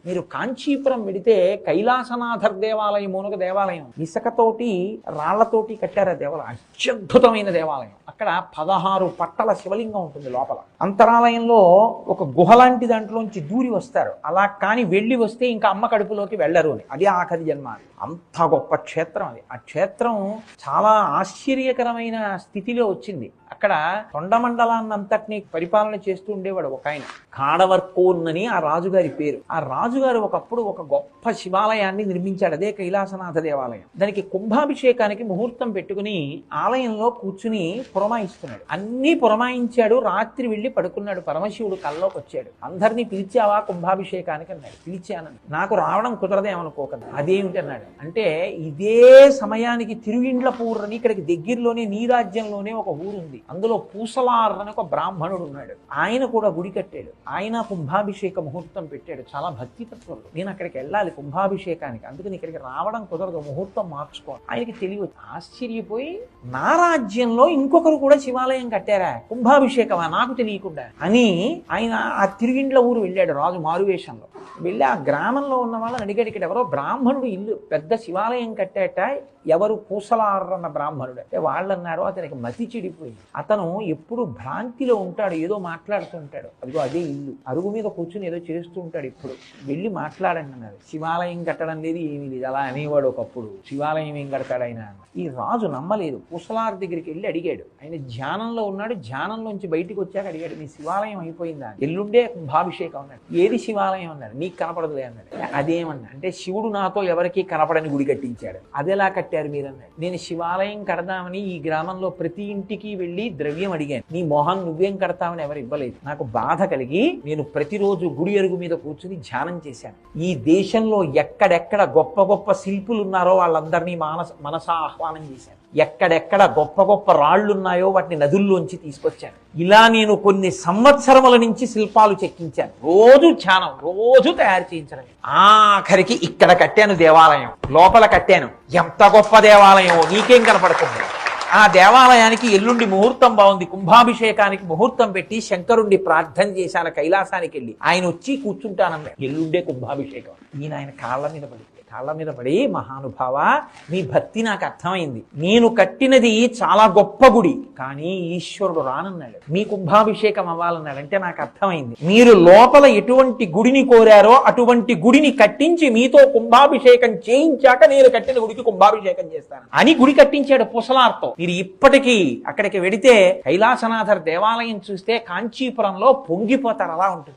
మీరు కాంచీపురం వెడితే కైలాసనాథర్ దేవాలయం ఒక దేవాలయం, ఇసుకతోటి రాళ్లతోటి కట్టారు ఆ దేవాలయం. అత్యద్భుతమైన దేవాలయం. అక్కడ 16 పట్టల శివలింగం ఉంటుంది లోపల. అంతరాలయంలో ఒక గుహ లాంటి దాంట్లోంచి దూరి వస్తారు. అలా కానీ వెళ్ళి వస్తే ఇంకా అమ్మ కడుపులోకి వెళ్ళరు అని, అది ఆఖరి జన్మ. అంత గొప్ప క్షేత్రం అది. ఆ క్షేత్రం చాలా ఆశ్చర్యకరమైన స్థితిలో వచ్చింది. అక్కడ తొండమండలాన్నంతటినీ పరిపాలన చేస్తూ ఉండేవాడు ఒక ఆయన, కాడవర్కోన్ అని ఆ రాజుగారి పేరు. ఆ రాజుగారు ఒకప్పుడు ఒక గొప్ప శివాలయాన్ని నిర్మించాడు, అదే కైలాసనాథ దేవాలయం. దానికి కుంభాభిషేకానికి ముహూర్తం పెట్టుకుని ఆలయంలో కూర్చుని పురమాయిస్తున్నాడు. అన్నీ పురమాయించాడు. రాత్రి వెళ్ళి పడుకున్నాడు. పరమశివుడు కల్లోకి వచ్చాడు. అందరినీ పిలిచావా కుంభాభిషేకానికి అన్నాడు. పిలిచానని. నాకు రావడం కుదరదేమనుకోకండి. అదేమిటి అన్నాడు. అంటే ఇదే సమయానికి తిరుయిండ్లపూర్ అని ఇక్కడికి దగ్గరలోనే నీరాజ్యంలోనే ఒక ఊరుంది. అందులో పూసలార్ అని ఒక బ్రాహ్మణుడు ఉన్నాడు. ఆయన కూడా గుడి కట్టాడు. ఆయన కుంభాభిషేక ముహూర్తం పెట్టాడు. చాలా భక్తి తత్వంలో నేను అక్కడికి వెళ్ళాలి కుంభాభిషేకానికి, అందుకని ఇక్కడికి రావడం కుదరదు, ముహూర్తం మార్చుకోవాలి. ఆయనకి తెలియదు. ఆశ్చర్యపోయి నా రాజ్యంలో ఇంకొకరు కూడా శివాలయం కట్టారా, కుంభాభిషేకమా, నాకు తెలియకుండా అని ఆయన ఆ తిరుగిండ్ల ఊరు వెళ్ళాడు రాజు మారువేషంలో. వెళ్ళి ఆ గ్రామంలో ఉన్న వాళ్ళని అడిగాడు. ఇక్కడ ఎవరో బ్రాహ్మణుడు ఇల్లు పెద్ద శివాలయం కట్టాట, ఎవరు పూసలారన్న బ్రాహ్మణుడు అంటే వాళ్ళు అన్నారు అతనికి మతి చెడిపోయి అతను ఎప్పుడు భ్రాంతిలో ఉంటాడు, ఏదో మాట్లాడుతూ ఉంటాడు. అదిగో అదే ఇల్లు, అరుగు మీద కూర్చుని ఏదో చేస్తూ ఉంటాడు. ఇప్పుడు వెళ్ళి మాట్లాడండి అన్నారు. శివాలయం కట్టడం లేదు, ఏమీ లేదు, అలా అనేవాడు ఒకప్పుడు. శివాలయం ఏం కడతాడు ఆయన? ఈ రాజు నమ్మలేదు. పూసలార్ దగ్గరికి వెళ్ళి అడిగాడు. ఆయన ధ్యానంలో ఉన్నాడు. ధ్యానంలోంచి బయటికి వచ్చాక అడిగాడు, మీ శివాలయం అయిపోయిందా? ఎల్లుండే కుంభాభిషేకం అన్నాడు. ఏది శివాలయం అన్నాడు. నీకు కనపడదులే అన్నాడు. అదేమన్నా అంటే శివుడు నాతో ఎవరికి కనపడని గుడి కట్టించాడు. అదెలా కట్టారు మీరు అన్నాడు. నేను శివాలయం కడదామని ఈ గ్రామంలో ప్రతి ఇంటికి వెళ్ళి ద్రవ్యం అడిగాను. నీ మొహం నువ్వేం కడతామని ఎవరు ఇవ్వలేదు. నాకు బాధ కలిగి నేను ప్రతిరోజు గుడి అరుగు మీద కూర్చుని ధ్యానం చేశాను. ఈ దేశంలో ఎక్కడెక్కడ గొప్ప గొప్ప శిల్పులు ఉన్నారో వాళ్ళందరినీ మనసా ఆహ్వానం చేశాను. ఎక్కడెక్కడ గొప్ప గొప్ప రాళ్లున్నాయో వాటిని నదుల్లోంచి తీసుకొచ్చాను. ఇలా నేను కొన్ని సంవత్సరముల నుంచి శిల్పాలు చెక్కించాను. రోజు ధ్యానం, రోజు తయారు చేయించడం. ఆఖరికి ఇక్కడ కట్టాను దేవాలయం, లోపల కట్టాను. ఎంత గొప్ప దేవాలయం నీకేం కనపడుతుంది? ఆ దేవాలయానికి ఎల్లుండి ముహూర్తం బాగుంది. కుంభాభిషేకానికి ముహూర్తం పెట్టి శంకరుణ్ణి ప్రార్థన చేశాను. కైలాసానికి వెళ్ళి ఆయన వచ్చి కూర్చుంటానన్నాడు. ఎల్లుండే కుంభాభిషేకం. ఈయన ఆయన కాళ్ళ మీద పడి మహానుభావ, నీ భక్తి నాకు అర్థమైంది. నేను కట్టినది చాలా గొప్ప గుడి, కానీ ఈశ్వరుడు రానన్నాడు. మీ కుంభాభిషేకం అవ్వాలన్నాడు. అంటే నాకు అర్థమైంది, మీరు లోపల ఎటువంటి గుడిని కోరారో అటువంటి గుడిని కట్టించి మీతో కుంభాభిషేకం చేయించాక నేను కట్టిన గుడికి కుంభాభిషేకం చేస్తాను అని గుడి కట్టించాడు పూసలార్తో. మీరు ఇప్పటికీ అక్కడికి వెడితే కైలాసనాథర్ దేవాలయం చూస్తే కాంచీపురంలో పొంగిపోతారు, అలా ఉంటుంది.